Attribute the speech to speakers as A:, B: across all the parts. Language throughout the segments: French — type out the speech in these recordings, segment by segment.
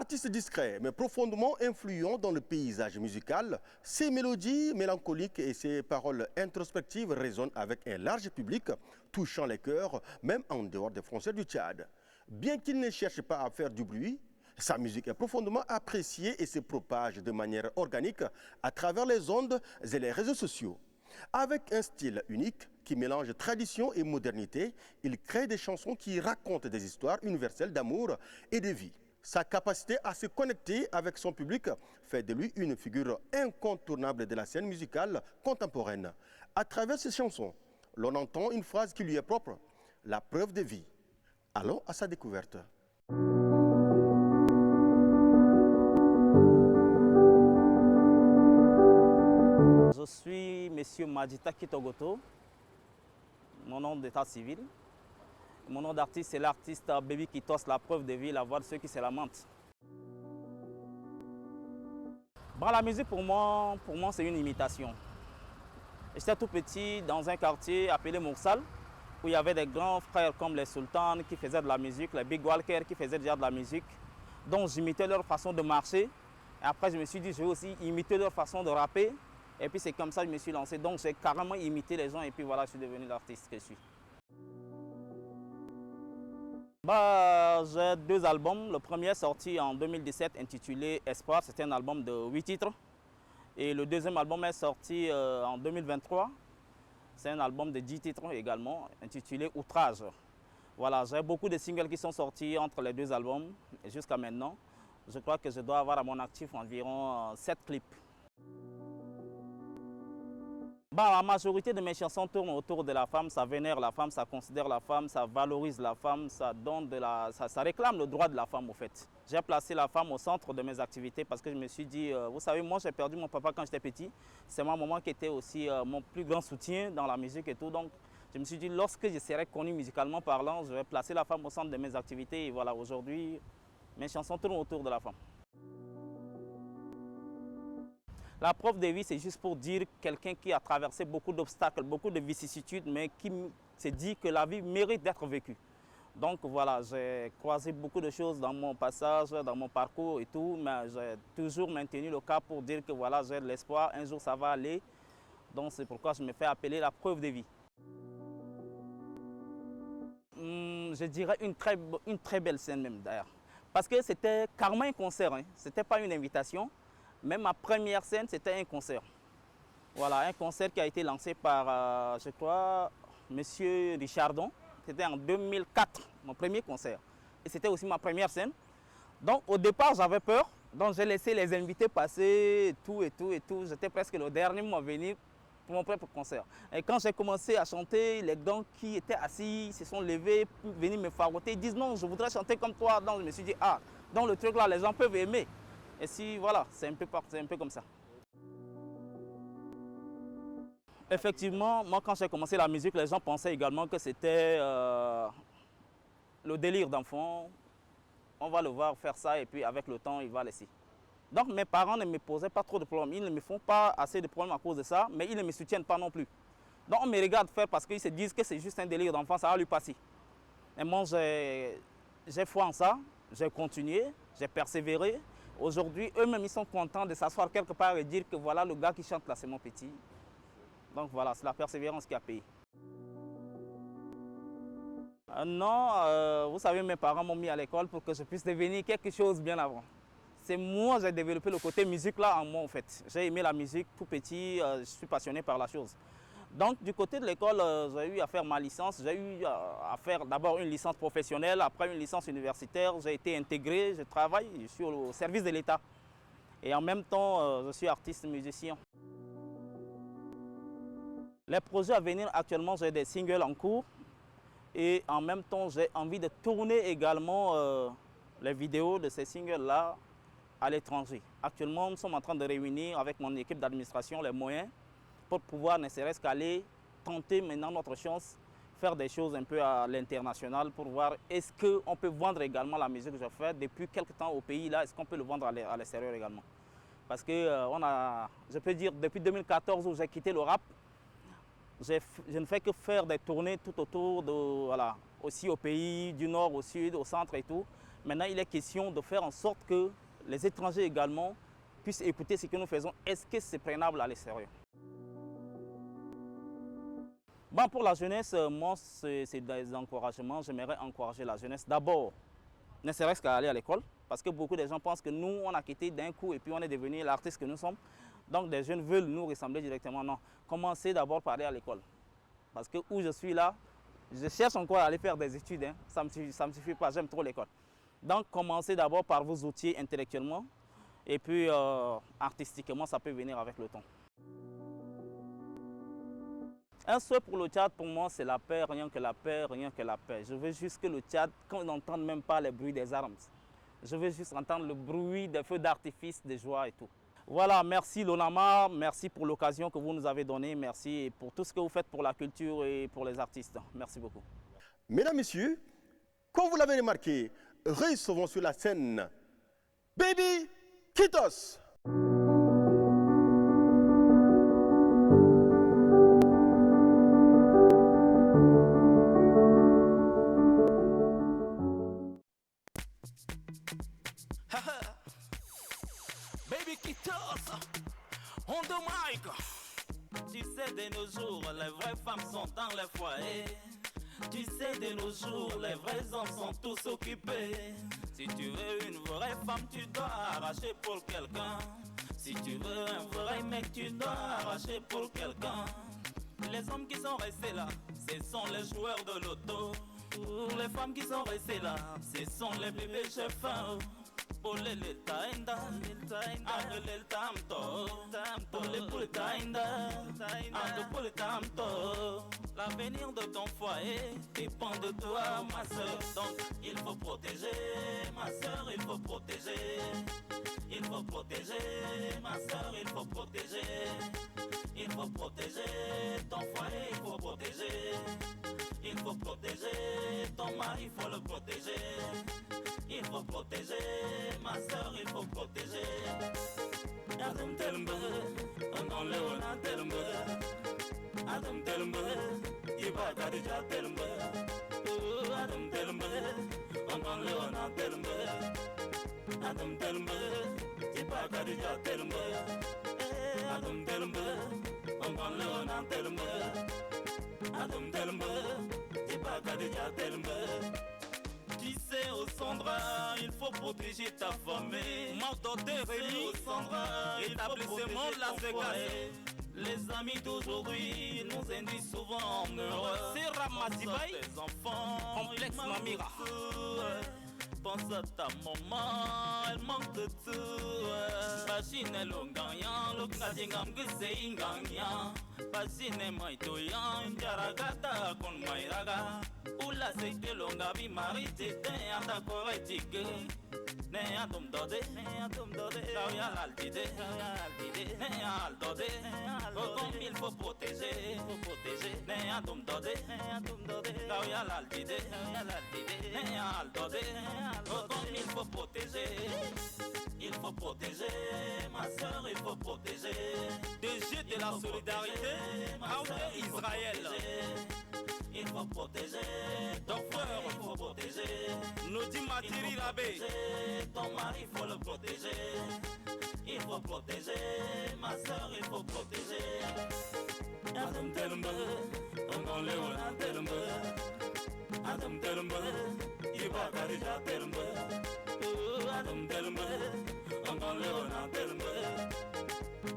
A: Artiste discret mais profondément influent dans le paysage musical, ses mélodies mélancoliques et ses paroles introspectives résonnent avec un large public, touchant les cœurs même en dehors des frontières du Tchad. Bien qu'il ne cherche pas à faire du bruit, sa musique est profondément appréciée et se propage de manière organique à travers les ondes et les réseaux sociaux. Avec un style unique qui mélange tradition et modernité, il crée des chansons qui racontent des histoires universelles d'amour et de vie. Sa capacité à se connecter avec son public fait de lui une figure incontournable de la scène musicale contemporaine. À travers ses chansons, l'on entend une phrase qui lui est propre, la preuve de vie. Allons à sa découverte.
B: Je suis M. Madjita Kitogoto, mon nom d'état civil. Mon nom d'artiste, c'est l'artiste Baby Kitos, la preuve de vie, la voix de ceux qui se lamentent. Bon, la musique, pour moi c'est une imitation. J'étais tout petit dans un quartier appelé Moursal, où il y avait des grands frères comme les Sultans qui faisaient de la musique, les Big Walker qui faisaient déjà de la musique, dont j'imitais leur façon de marcher. Et après, je me suis dit, je vais aussi imiter leur façon de rapper. Et puis c'est comme ça que je me suis lancé. Donc j'ai carrément imité les gens et puis voilà, je suis devenu l'artiste que je suis. J'ai 2 albums. Le premier est sorti en 2017 intitulé Espoir. C'était un album de 8 titres. Et le deuxième album est sorti en 2023. C'est un album de 10 titres également intitulé Outrage. Voilà, j'ai beaucoup de singles qui sont sortis entre les 2 albums et jusqu'à maintenant. Je crois que je dois avoir à mon actif environ 7 clips. La majorité de mes chansons tournent autour de la femme, ça vénère la femme, ça considère la femme, ça valorise la femme, ça réclame le droit de la femme au fait. J'ai placé la femme au centre de mes activités parce que je me suis dit, vous savez, moi j'ai perdu mon papa quand j'étais petit. C'est ma maman qui était aussi mon plus grand soutien dans la musique et tout. Donc je me suis dit, lorsque je serai connu musicalement parlant, je vais placer la femme au centre de mes activités. Et voilà, aujourd'hui, mes chansons tournent autour de la femme. La preuve de vie, c'est juste pour dire quelqu'un qui a traversé beaucoup d'obstacles, beaucoup de vicissitudes, mais qui se dit que la vie mérite d'être vécue. Donc voilà, j'ai croisé beaucoup de choses dans mon passage, dans mon parcours et tout, mais j'ai toujours maintenu le cap pour dire que voilà, j'ai de l'espoir, un jour ça va aller. Donc c'est pourquoi je me fais appeler la preuve de vie. Je dirais une très belle scène même d'ailleurs. Parce que c'était carrément un concert, hein. Ce n'était pas une invitation. Même ma première scène, c'était un concert. Voilà, un concert qui a été lancé par, je crois, M. Richardon. C'était en 2004, mon premier concert. Et c'était aussi ma première scène. Donc au départ, j'avais peur. Donc j'ai laissé les invités passer, tout. J'étais presque le dernier à venir pour mon propre concert. Et quand j'ai commencé à chanter, les gars qui étaient assis se sont levés, venus me fagoter. Ils disent non, je voudrais chanter comme toi. Donc je me suis dit, ah, donc le truc là, les gens peuvent aimer. Et si, voilà, c'est un peu comme ça. Effectivement, moi quand j'ai commencé la musique, les gens pensaient également que c'était le délire d'enfant. On va le voir faire ça et puis avec le temps, il va laisser. Donc mes parents ne me posaient pas trop de problèmes. Ils ne me font pas assez de problèmes à cause de ça, mais ils ne me soutiennent pas non plus. Donc on me regarde faire parce qu'ils se disent que c'est juste un délire d'enfant, ça va lui passer. Et moi, j'ai foi en ça, j'ai continué, j'ai persévéré. Aujourd'hui, eux-mêmes, ils sont contents de s'asseoir quelque part et dire que voilà, le gars qui chante là, c'est mon petit. Donc voilà, c'est la persévérance qui a payé. Non, vous savez, mes parents m'ont mis à l'école pour que je puisse devenir quelque chose bien avant. C'est moi, j'ai développé le côté musique là en moi en fait. J'ai aimé la musique tout petit, je suis passionné par la chose. Donc du côté de l'école, j'ai eu à faire ma licence, j'ai eu à faire d'abord une licence professionnelle, après une licence universitaire, j'ai été intégré, je travaille, je suis au service de l'État. Et en même temps, je suis artiste musicien. Les projets à venir actuellement, j'ai des singles en cours et en même temps, j'ai envie de tourner également les vidéos de ces singles-là à l'étranger. Actuellement, nous sommes en train de réunir avec mon équipe d'administration les moyens pour pouvoir ne serait-ce qu'aller tenter maintenant notre chance, faire des choses un peu à l'international pour voir est-ce qu'on peut vendre également la musique que je fais depuis quelques temps au pays là, est-ce qu'on peut le vendre à l'extérieur également. Parce que je peux dire depuis 2014 où j'ai quitté le rap, je ne fais que faire des tournées tout autour de, voilà, aussi au pays, du nord au sud, au centre et tout. Maintenant, il est question de faire en sorte que les étrangers également puissent écouter ce que nous faisons. Est-ce que c'est prenable à l'extérieur? Bon, pour la jeunesse, moi, c'est des encouragements. J'aimerais encourager la jeunesse. D'abord, ne serait-ce qu'à aller à l'école, parce que beaucoup de gens pensent que nous, on a quitté d'un coup et puis on est devenu l'artiste que nous sommes. Donc, des jeunes veulent nous ressembler directement. Non, commencez d'abord par aller à l'école. Parce que où je suis là, je cherche encore à aller faire des études. Hein. Ça me suffit pas, j'aime trop l'école. Donc, commencez d'abord par vous outiller intellectuellement. Et puis, artistiquement, ça peut venir avec le temps. Un souhait pour le Tchad, pour moi, c'est la paix, rien que la paix, rien que la paix. Je veux juste que le Tchad, qu'on n'entende même pas les bruits des armes. Je veux juste entendre le bruit des feux d'artifice, des joies et tout. Voilà, merci Lonama, merci pour l'occasion que vous nous avez donnée, merci pour tout ce que vous faites pour la culture et pour les artistes. Merci beaucoup.
A: Mesdames, Messieurs, comme vous l'avez remarqué, recevons sur la scène Baby Kitos.
B: Baby Kitos, on the mic. Tu sais, de nos jours, les vraies femmes sont dans les foyers. Tu sais, de nos jours, les vrais hommes sont tous occupés. Si tu veux une vraie femme, tu dois arracher pour quelqu'un. Si tu veux un vrai mec, tu dois arracher pour quelqu'un. Les hommes qui sont restés là, ce sont les joueurs de l'auto. Pour les femmes qui sont restées là, ce sont les bébés chefs. Polele tainda, andele tamto, pole pole tainda, ando pole tamto. L'avenir de ton foyer dépend de toi, ma soeur. Donc il faut protéger, ma soeur, il faut protéger. Il faut protéger, ma soeur, il faut protéger. Il faut protéger ton foyer, il faut protéger. Il faut protéger ton mari, il faut le protéger. Il faut protéger, ma soeur, il faut protéger. Adam Telmbe, on Léona Telmbe. Adam Telmbe, Iba Kadija Telmbe. Adam Telmbe, on Léona Telmbe. Adam Telmbe, Iba Kadija Telmbe. Adam Telmbe, on Léona Telmbe. Adam Telmbe, Iba Kadija Telmbe. Tu sais, au Sandra, il faut protéger ta famille. Mordoté, Rémi, au Sandra, établissement de la sécurité. Les amis d'aujourd'hui nous induisent souvent en erreur. C'est Ramasibaï, tes enfants, complexe Mamira. Pense à ta maman, elle manque de tout. Pachine le gagnant, le kadingam que c'est un gagnant. Pachine maitoyan, jaragata kon mairaga. Oula c'est que l'ongabi mari t'éteint à ta correctique. Ne atom dode, Kaya l'altide, ne al dode. Comme il faut protéger, Ne atom dode, Kaya l'altide, ne al dode. Comme il faut protéger. Il faut protéger, ma soeur, il faut protéger. DG de la solidarité, Armée Israël. Il faut protéger, ton frère, il faut protéger. Nous dit Matiri Rabé. Ton mari, il faut le protéger. Il faut protéger, ma soeur, il faut protéger. Adam Telmbe, on Léona Telmbe. Adam Telmbe, Iba Kadija Telmbe. Adam Telmbe, on Léona Telmbe.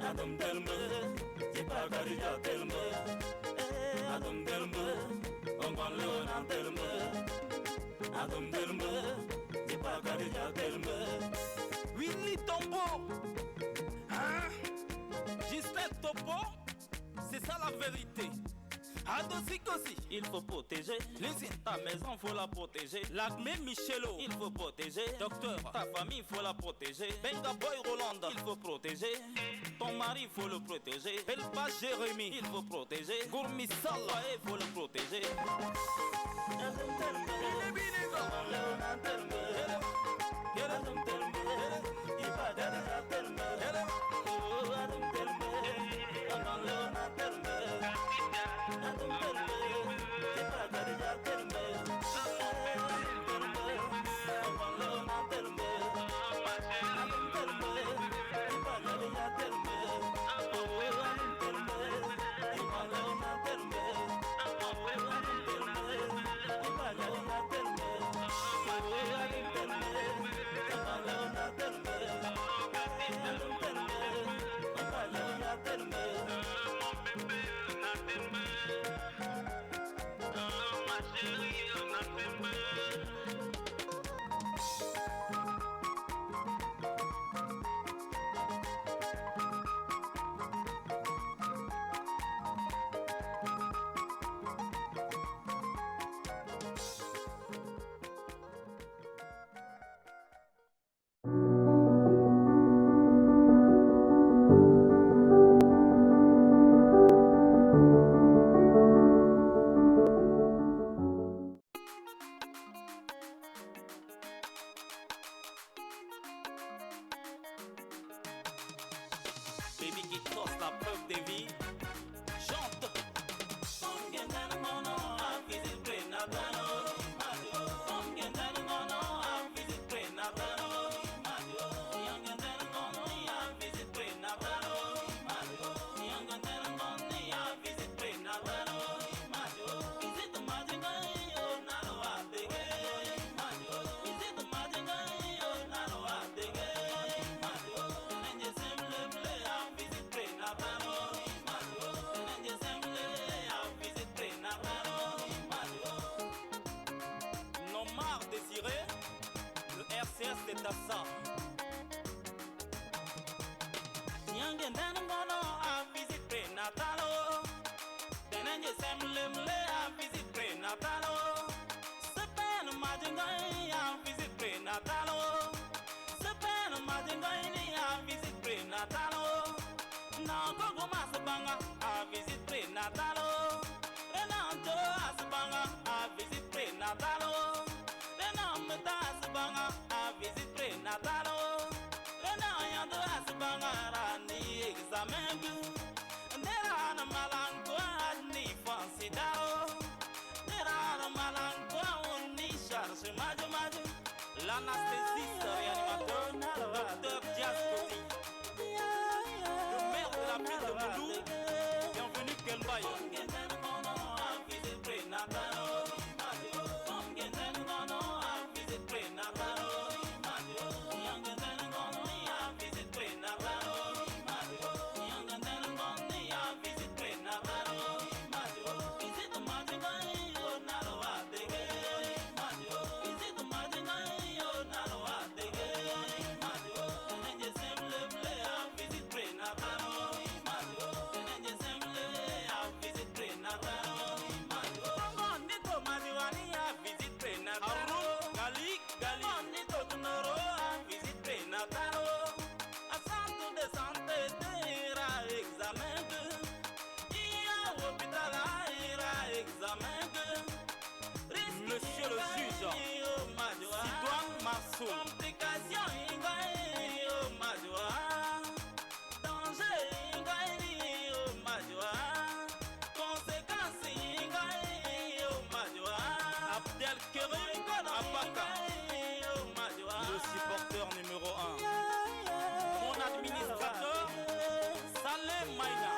B: Adam Telmbe, Iba Kadija Telmbe. Adam Telmbe, on Léona Telmbe. Adam Telmbe, Iba Kadija Telmbe. Willy Tombo, hein? Justin Topo, c'est ça la vérité. Adosikosi, il faut protéger. Les ta maison, faut la protéger. Lagme Michelo, il faut protéger. Docteur, ta famille, faut la protéger. Benga Boy Roland, il faut protéger. Ton mari, faut le protéger. Elba Jérémy, il faut protéger. Gourmi Salah, il faut le protéger. Adam baby qui torse la preuve de vie. Chante. C'est à ça. Tiangen ngono a visit prenatalo. Denenje semlemle a visit prenatalo. Sepen majingai a visit prenatalo. Sepen majingai a visit prenatalo. Na gogo masbanga a visit prenatalo. Renanto asbanga a visit prenatalo. Renamta asbanga visit prenatalo. Renaya do asbanga rani examen. Nerana malanko ni fansidao. Nerana malanko ni charge maju. L'anesthésiste réanimateur, docteur Diaz Koti. Le maire de la ville de Moulou. Bienvenue Kelbaye. Visit prenatalo. Monsieur le juge, Sidoine Marceau. Complication, danger, conséquences, Abdelkerim Abaka, le supporter numéro 1. Mon administrateur, Salem Maïna.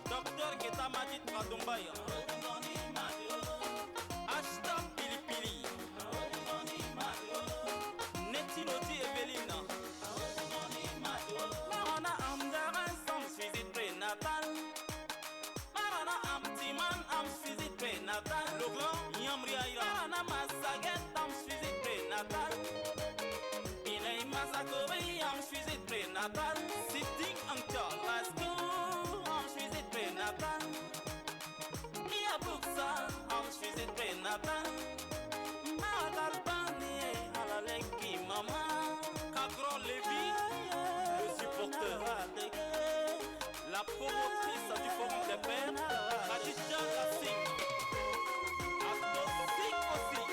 B: Docteur Geta Madit Radombaya. Ashtam Pilipili. Netinoti Evelina. Marana Amdara Sam visite prénatal. Marana Amtiman Am visite prénatal. Le grand Yamri Aira. Marana Massaget Am visite prénatal. Inay Masakori Am visite prénatal. Sitting Ankta Lasco. Mia Buxa, I'm visite prénatal. Madalbani, à la Lenki Mama. Cagron Lévy, le supporter. La promotrice du Forum des Pères, Khadija Kassim. Atosik aussi.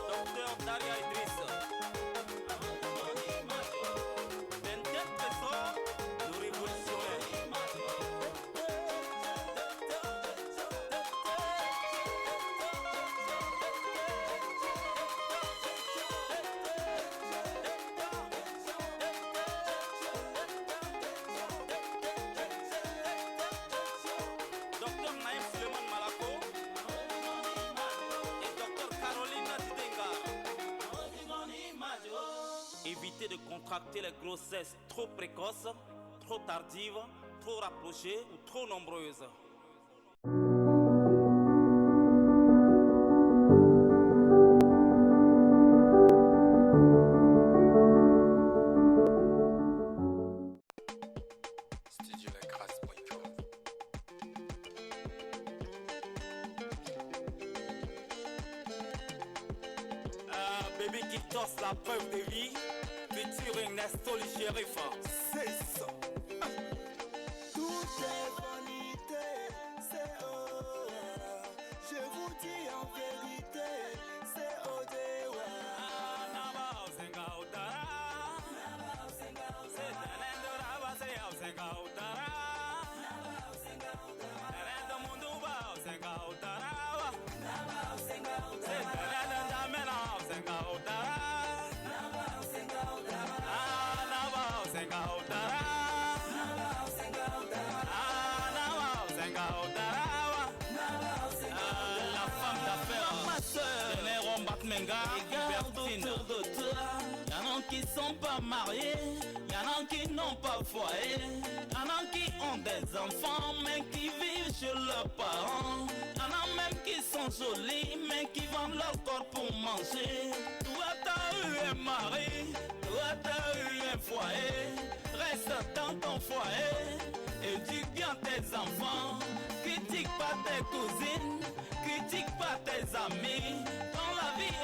B: Docteur Daria Idriss. Évitez de contracter les grossesses trop précoces, trop tardives, trop rapprochées ou trop nombreuses. Baby qui torse la preuve de vie, featuring Nesto le shérif. C'est ça.
C: Tout est vanité, c'est je vous dis en vérité, c'est Odewa.
B: Regarde autour de toi, y'en a qui sont pas mariés, y'en a qui n'ont pas foyer, y'en a qui ont des enfants mais qui vivent chez leurs parents, y'en a même qui sont jolis mais qui vendent leur corps pour manger. Toi t'as eu un mari, toi t'as eu un foyer, reste dans ton foyer, éduque bien tes enfants, critique pas tes cousines, critique pas tes amis.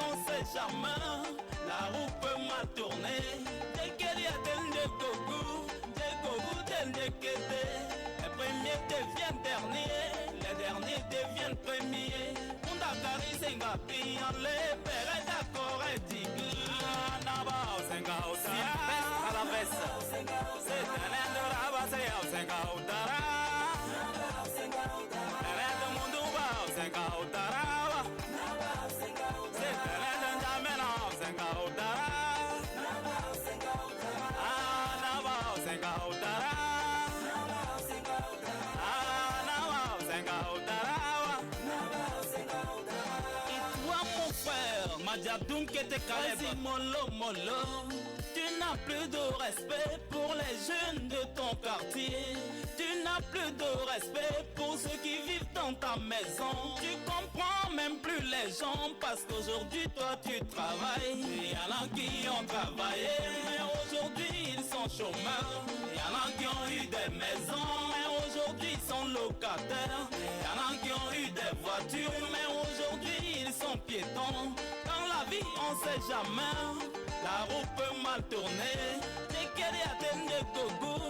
B: On sait jamais, la roue peut mal tourner. Dès qu'il y a des gougou, des kété. Les premiers deviennent derniers, les derniers deviennent premiers. On a carré Singapi, on les père d'accord et dit Naba, Singapi, à la veste. C'est un air de la base, c'est un gaudara. Un air de mon douba, c'est un gaudara. Diadoum qui était calé, mollo. Tu n'as plus de respect pour les jeunes de ton quartier. Tu n'as plus de respect pour ceux qui vivent dans ta maison. Tu comprends même plus les gens parce qu'aujourd'hui toi tu travailles. Il y en a qui ont travaillé mais aujourd'hui ils sont chômeurs. Il y en a qui ont eu des maisons mais aujourd'hui ils sont locataires. Il y en a qui ont eu des voitures mais aujourd'hui ils sont piétons. On sait jamais, la roue peut mal tourner. Dès qu'il y a des gougou,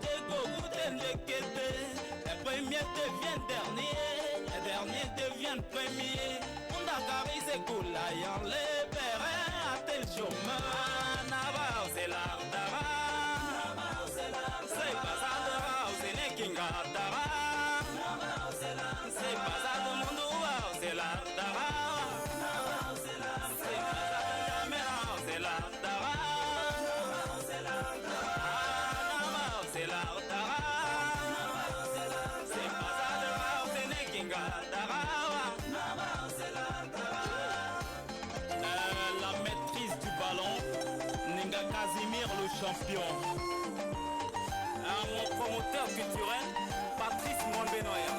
B: des kété. Les premiers deviennent derniers, les derniers deviennent premiers. On a carré ses coulaillants, les pères à tel chômeur. Naba, c'est l'art d'ara. C'est pas ça de rao, c'est les kinga d'ara. C'est pas ça de monde, c'est l'art d'ara. La maîtrise du ballon, Ninga Casimir le champion. Mon promoteur culturel, Patrice Mwambenoya.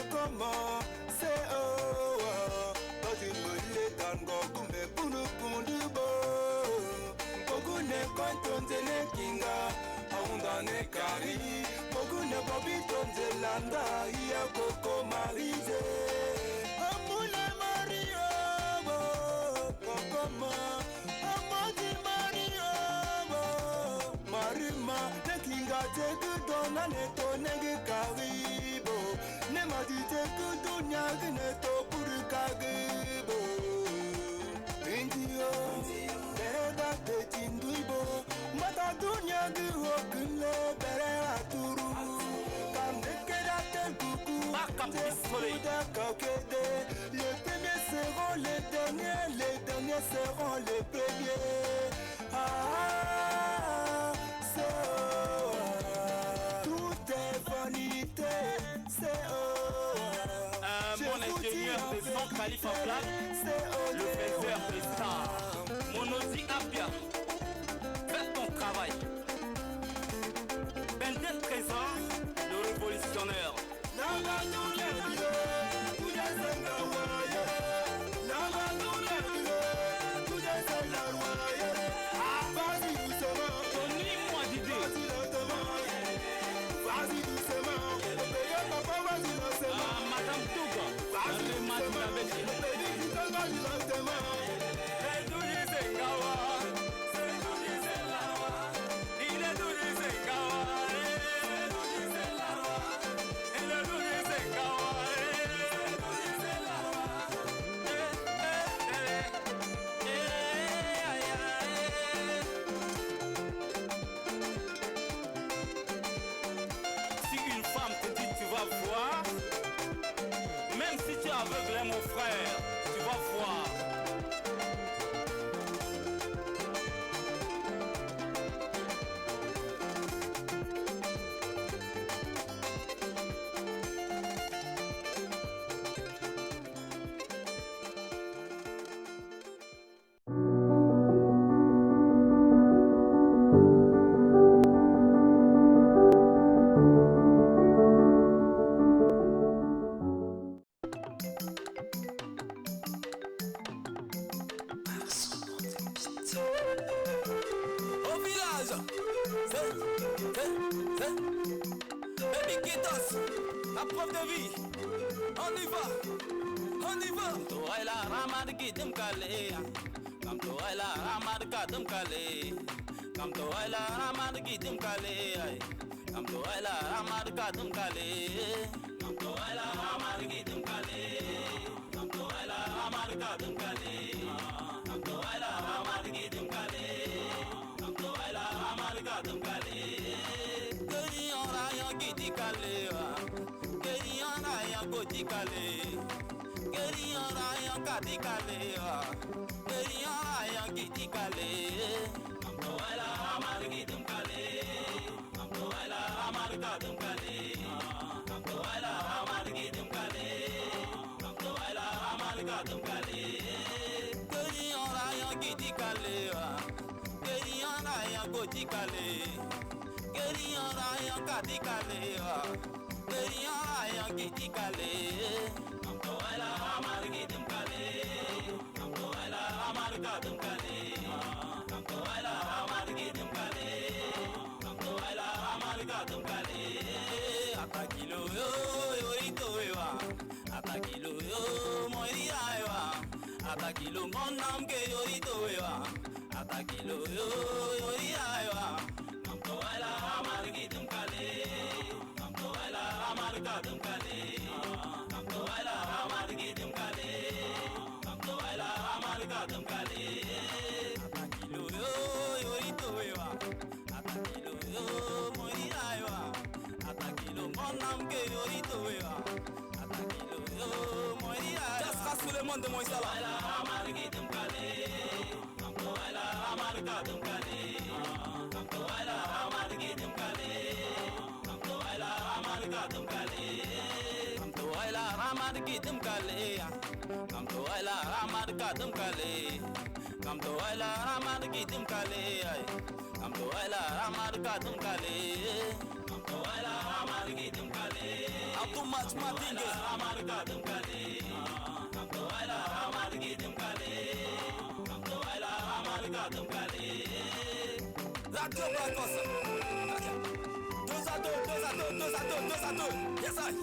C: Comment c'est quand tu me l'es dans Goku mais pour nous du beau Goku ne compte ne kinga on ne kari Goku ne bobi tonze landa ia Coco Marise Amule Mario Kokoma Amadi Mario Marima ne kinga te kudona ne tonegi karibo ne madite kudunya ne to purukagebo Indio Beda te tinduibo Mata dunya giho kule bere aturu Kamne keda tel kuku Les premiers seront les derniers seront les premiers tout est vanité, c'est
B: mon ingénieur de son Khalifa Black,
C: Guitos, la preuve de vie. On y va, on y va.
D: Toela ramad gidim kale, kam toela ramad kadum kale, kam toela ramad gidim kale, kam toela ramad kadum kale, kam toela ramad gidim kale, kam toela ramad kadum kale, kam toela ramad gidim kale, kam toela ramad kadum kale. Keri ora yo gidi kale, keri ora yo godi kale. Keri ora yo kadi kale, keri ora yo gidi kale. Kam toela ramad gidim kale, kam toela ramad kadum kale, kam toela ramad gidim kale, kam toela ramad kadum kale. Keri ora yo gidi kale, keri ora yo godi kale, keri ora yo kadi kale, keri ora yo gidi kale. Kam toela ramad gidim kale, kam toela ramad kadum kale, kam toela ramad gidim kale, kam toela ramad kadum kale. Atakilo yo yorito yo, atakilo yo moira yo, atakilo monam ke yorito yo, atakilo yo yorira yo. Kam toela ramad gidim kale, kam toela ramad kadum kale, kam toela ramad gidim kale, kam toela ramad kadum kale. Atakilo yo yorito yo, atakilo yo moira yo, atakilo monam ke yorito yo, atakilo yo moira yo.
C: Just rassure le monde de Moïse là.
D: Toela ramad gidim kale, kam toela ramad kadum kale, kam toela ramad gidim kale, kam toela ramad kadum kale, kam toela ramad gidim kale, kam toela ramad kadum kale, kam toela ramad gidim kale, kam toela ramad kadum kale, kam toela ramad gidim kale.
C: Abdou Match Madingue.
D: Ramad kadum kale, kam toela ramad gidim kale, kam toela ramad kadum kale.
C: Radio Bacos. 2 à 2, 2 à 2, 2 à 2, 2 à 2. Yes, I.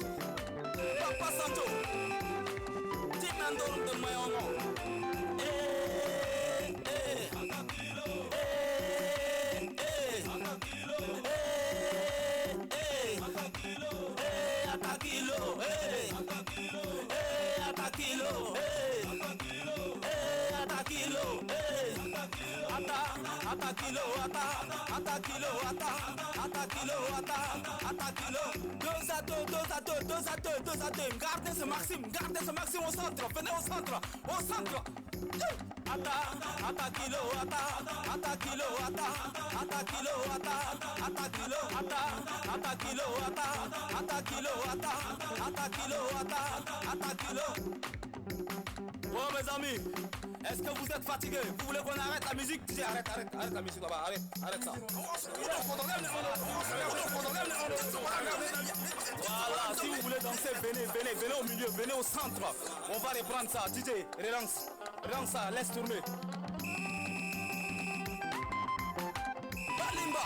C: Papa Santo. Timandor de Mayomo. Atakilo. 2 à 2, 2 à 2, 2 à 2, 2 à 2. Gardez ce Maxime au centre. Venez au centre. Au centre. Atakilo. Bon mes amis, est-ce que vous êtes fatigués? Vous voulez qu'on arrête la musique? DJ, arrête la musique là-bas, arrête ça. Voilà, si vous voulez danser, venez au milieu, venez au centre. On va reprendre ça. DJ, relance ça, laisse tourner. Balimba.